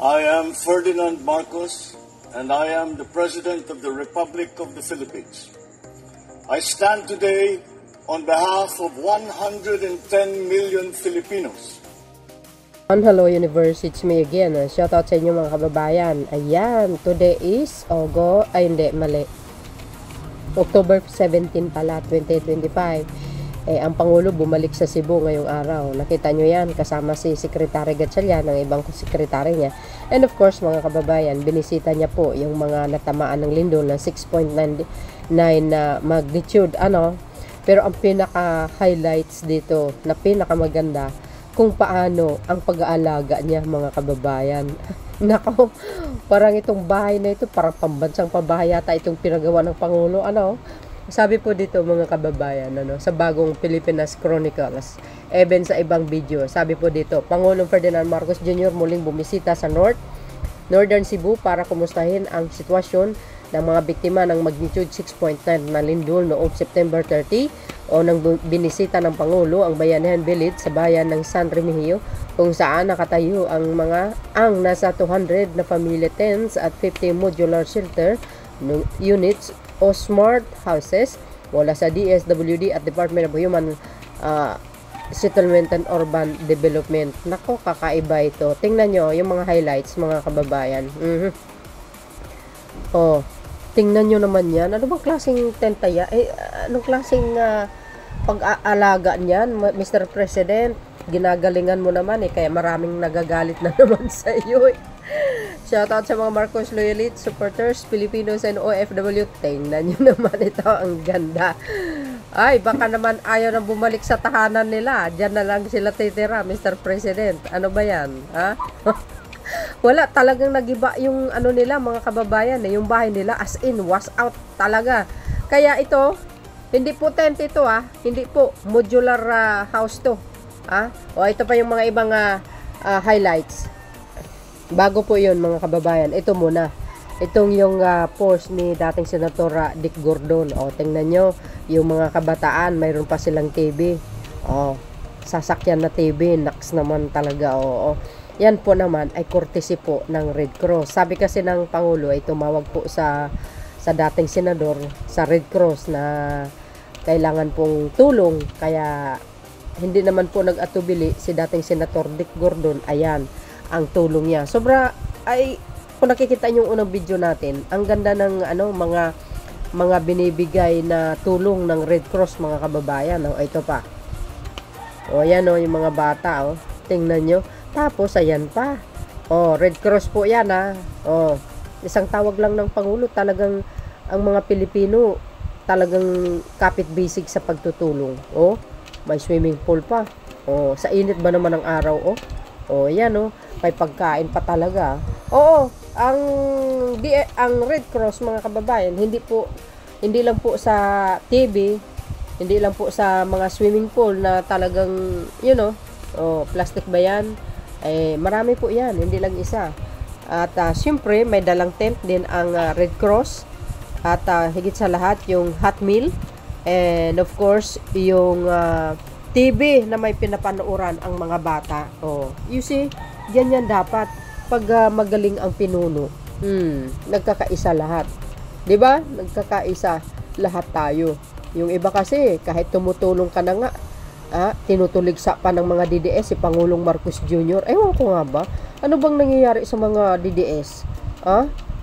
I am Ferdinand Marcos, and I am the President of the Republic of the Philippines. I stand today on behalf of 110 million Filipinos. Hello Universe, it's me again. Shout out sa inyo mga kababayan. Ayan, today is October 17 pala, 2025. Ang Pangulo bumalik sa Cebu ngayong araw. Nakita nyo yan, kasama si Secretary Gatchalian, ng ibang sekretary niya. And of course, mga kababayan, binisita niya po yung mga natamaan ng lindol ng 6.9 na magnitude. Pero ang pinaka-highlights dito, na pinakamaganda, kung paano ang pag-aalaga niya, mga kababayan. Nako, parang itong bahay na ito, parang pambansang pabahay yata itong pinagawa ng Pangulo. Sabi po dito mga kababayan, sa bagong Pilipinas Chronicles, even sa ibang video, sabi po dito, Pangulong Ferdinand Marcos Jr. muling bumisita sa Northern Cebu para kumustahin ang sitwasyon ng mga biktima ng magnitude 6.9 na lindol noong September 30 o nang binisita ng Pangulo ang Bayanihan Village sa bayan ng San Remigio kung saan nakatayo ang nasa 200 na family tents at 50 modular shelter units o smart houses wala sa DSWD at Department of Human Settlement and Urban Development. Nako, kakaiba ito. Tingnan nyo yung mga highlights, mga kababayan. Tingnan nyo naman yan. Ano bang klaseng tentaya? Anong klaseng pag-aalaga niyan, Mr. President? Ginagalingan mo naman kaya maraming nagagalit na naman sa iyo Shoutout sa mga Marcos loyalists, supporters, Filipinos and OFW. Tingnan nyo naman ito, ang ganda. Ay, baka naman ayaw na bumalik sa tahanan nila. Diyan na lang sila titira, Mr. President. Ano ba yan? Wala, talagang nagiba yung nila, mga kababayan. Yung bahay nila, as in, was out talaga. Kaya ito, hindi po tent ito Hindi po, modular house to. Ito pa yung mga ibang highlights. Bago po yun, mga kababayan, ito muna. Itong yung post ni dating Senator Dick Gordon. Tingnan nyo, yung mga kabataan, mayroon pa silang TV. Sasakyan na TV, naks naman talaga. Yan po naman ay courtesy po ng Red Cross. Sabi kasi ng Pangulo ay tumawag po sa dating senador sa Red Cross na kailangan pong tulong. Kaya hindi naman po nag-atubili si dating Senator Dick Gordon. Ayan ang tulong niya. Sobra ay, kung nakikita niyo yung unang video natin, ang ganda ng mga binibigay na tulong ng Red Cross, mga kababayan. Ito pa. Ayan yung mga bata. Tingnan nyo. Tapos ayan pa. Red Cross po yan isang tawag lang ng Pangulo. Talagang ang mga Pilipino talagang kapit basic sa pagtutulong. May swimming pool pa. Sa init ba naman ng araw? Yan may pagkain pa talaga. Ang Red Cross, mga kababayan, hindi lang po sa TV, hindi lang po sa mga swimming pool na talagang plastic ba yan? Marami po yan, hindi lang isa. At syempre may dalang tent din ang Red Cross. At higit sa lahat yung hot meal, and of course yung TV na may pinapanooran ang mga bata. You see, ganyan dapat pag magaling ang pinuno. Nagkakaisa lahat. 'Di ba? Nagkakaisa lahat tayo. Yung iba kasi kahit tumutulong ka na nga, tinutuligsa pa ng mga DDS si Pangulong Marcos Jr. Ewan ko nga ba, ano bang nangyayari sa mga DDS?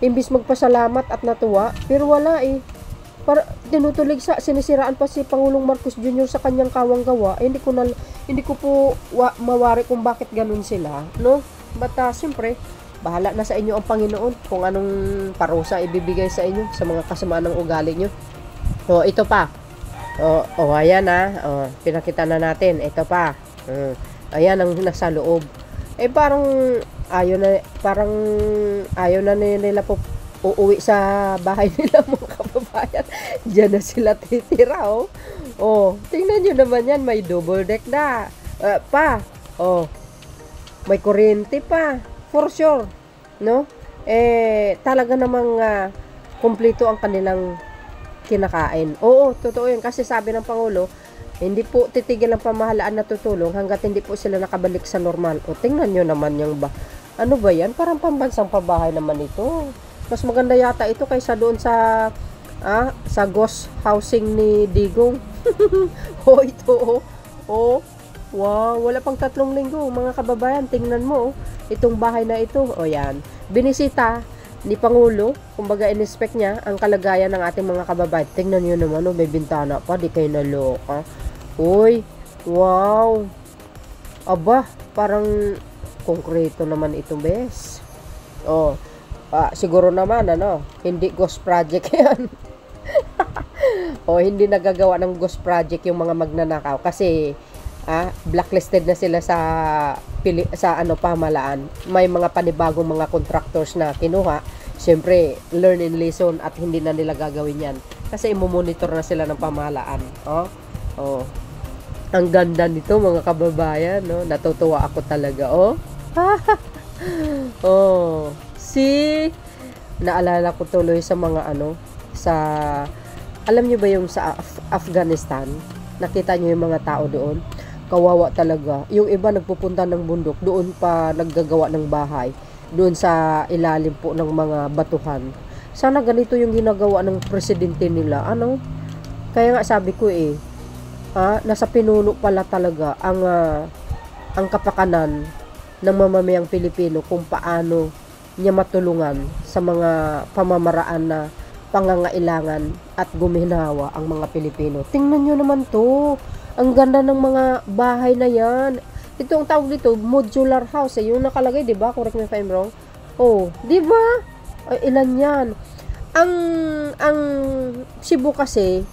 Imbis magpasalamat at natuwa, pero wala para tinutuligsa, sinisiraan pa si Pangulong Marcos Jr. sa kanyang kawang gawa. Hindi ko po mawari kung bakit ganun sila, no? But siyempre, bahala na sa inyo ang Panginoon kung anong parusa ibibigay sa inyo sa mga kasamaan ng ugali nyo. Ito pa. Ayan pinakita na natin. Ito pa. Ayan ang nasa loob. Parang ayaw na nila po uuwi sa bahay nila, mga kababayan. Diyan na sila titira. Tingnan nyo naman yan, may double deck na may kuryente pa, for sure, no? Talaga namang kumpleto ang kanilang kinakain. Totoo yun, kasi sabi ng Pangulo, hindi po titigil ang pamahalaan na tutulong hanggat hindi po sila nakabalik sa normal. Tingnan nyo naman yung Ano ba yan? Parang pambansang pabahay naman ito. Mas maganda yata ito kaysa doon sa ghost housing ni Digong. Oh, ito, oh. Wow, wala pang 3 linggo, mga kababayan. Tingnan mo, itong bahay na ito. O yan, binisita ni Pangulo, kumbaga in-inspect niya ang kalagayan ng ating mga kababayan. Tingnan nyo naman, may bintana pa, di kayo naloka. Uy, wow. Aba, parang konkreto naman ito, bes. Oh, siguro naman, hindi ghost project yan. O hindi nagagawa ng ghost project yung mga magnanakaw kasi blacklisted na sila sa pamahalaan. May mga panibagong mga contractors na kinuha. Siyempre, learn and lesson at hindi na nila gagawin yan. Kasi imomonitor na sila ng pamahalaan. Oh. Ang ganda nito mga kababayan, no? Natutuwa ako talaga, oh. Oh. Naalala ko tuloy sa mga alam niyo ba yung sa Afghanistan? Nakita niyo yung mga tao doon? Kawawa talaga. Yung iba nagpupunta ng bundok, doon pa naggagawa ng bahay. Doon sa ilalim po ng mga batuhan. Sana ganito yung ginagawa ng presidente nila. Kaya nga sabi ko nasa pinuno pala talaga ang kapakanan ng mamamayang Pilipino kung paano niya matulungan sa mga pamamaraan na pangangailangan at guminawa ang mga Pilipino. Tingnan nyo naman to. Ang ganda ng mga bahay na yan. Ito ang tawag dito, modular house. Yung nakalagay, di ba? Correct me if I'm wrong. Oh, di ba? Ilan yan? Ang Cebu kasi,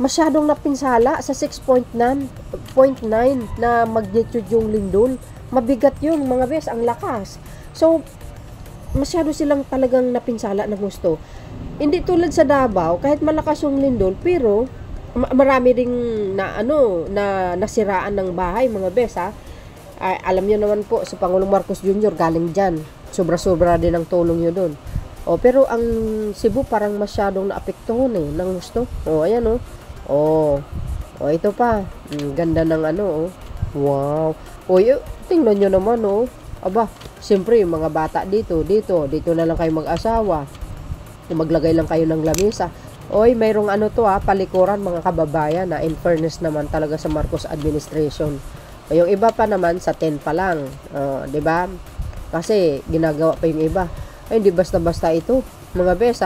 masyadong napinsala sa 6.9 na magnitude yung lindol. Mabigat yun, mga bes. Ang lakas. So, masyado silang talagang napinsala na gusto. Hindi tulad sa Davao, kahit malakas yung lindol, pero marami ring nasiraan ng bahay, mga bes, alam niyo naman po, si Pangulong Marcos Jr. galing dyan. Sobra-sobra din ang tulong niyo doon. Pero ang Cebu parang masyadong naapektuhan ng gusto. Ayan, ito pa. Ganda ng Wow. Tingnan nyo naman, Aba, siyempre, yung mga bata dito na lang kayo mag-asawa. Maglagay lang kayo ng lamesa. Mayroong palikuran mga kababayan na in fairness naman talaga sa Marcos administration. Yung iba pa naman sa 10 pa lang. 'Di ba? Kasi ginagawa pa yung iba. Hindi basta-basta ito, mga bes,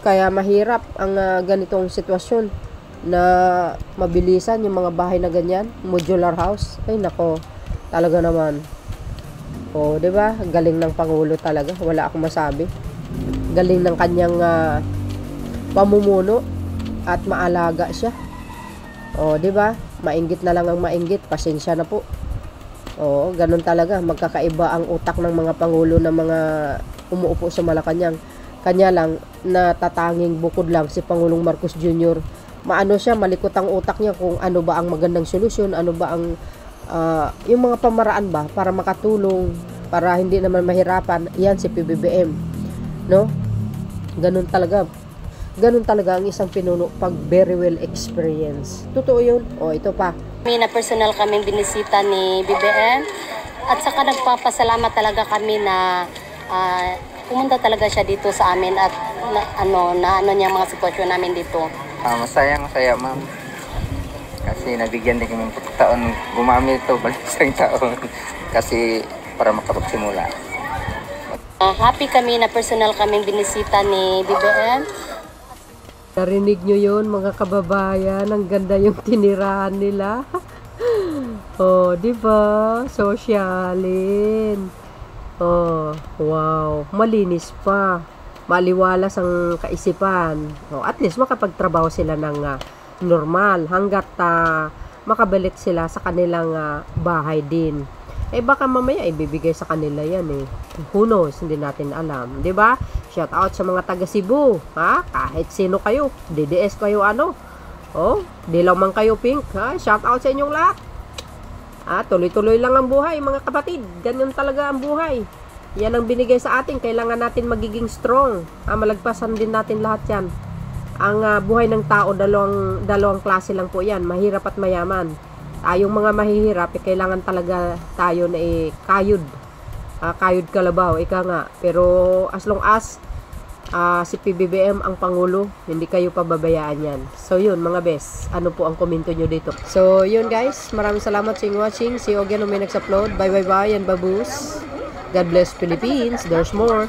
kaya mahirap ang ganitong sitwasyon na mabilisan yung mga bahay na ganyan, modular house. Nako, talaga naman. 'Di ba? Galing ng Pangulo talaga. Wala akong masabi. Galing ng kanyang pamumuno at maalaga siya. 'Di ba? Mainggit na lang ang mainggit. Pasensya na po. Ganun talaga. Magkakaiba ang utak ng mga pangulo ng mga umuupo sa Malacanang. Kanya lang natatanging bukod lang si Pangulong Marcos Jr. Malikot ang utak niya kung ano ba ang magandang solusyon, ano ba ang yung mga pamaraan ba para makatulong, para hindi naman mahirapan. Yan si PBBM, no? Ganun talaga ang isang pinuno pag very well experience. Totoo yun. Ito pa, kami na personal kaming binisita ni BBM at saka nagpapasalamat talaga kami na pumunta talaga siya dito sa amin at niya mga sitwasyon namin dito. Masaya, ma'am. Kasi nabigyan din kami taon gumamit ito balik isang taon kasi para makapagsimula. Happy kami na personal kaming binisita ni BBM. Narinig nyo yun, mga kababayan. Ang ganda yung tinirahan nila. Diba? Sosyalin. Wow. Malinis pa. Maliwalas ang kaisipan. At least makapagtrabaho sila ng normal hanggat makabalik sila sa kanilang bahay din. Baka mamaya ibibigay sa kanila yan Who knows? Hindi natin alam. 'Di ba? Shout out sa mga taga Cebu. Kahit sino kayo. DDS kayo di lang man kayo pink. Shout out sa inyong lahat. Tuloy-tuloy lang ang buhay, mga kapatid. Ganyan talaga ang buhay. Yan ang binigay sa atin. Kailangan natin magiging strong. Malagpasan din natin lahat yan. Ang buhay ng tao, dalawang klase lang po yan. Mahirap at mayaman. tayong mga mahihirap, kailangan talaga tayo na kayod. Kayod kalabaw, ika nga. Pero as long as si PBBM ang Pangulo, hindi kayo pababayaan yan. So yun mga bes, ano po ang komento nyo dito? So yun guys, maraming salamat sa inyong watching. See you again when may next upload. Bye bye bye and baboos. God bless Philippines. There's more.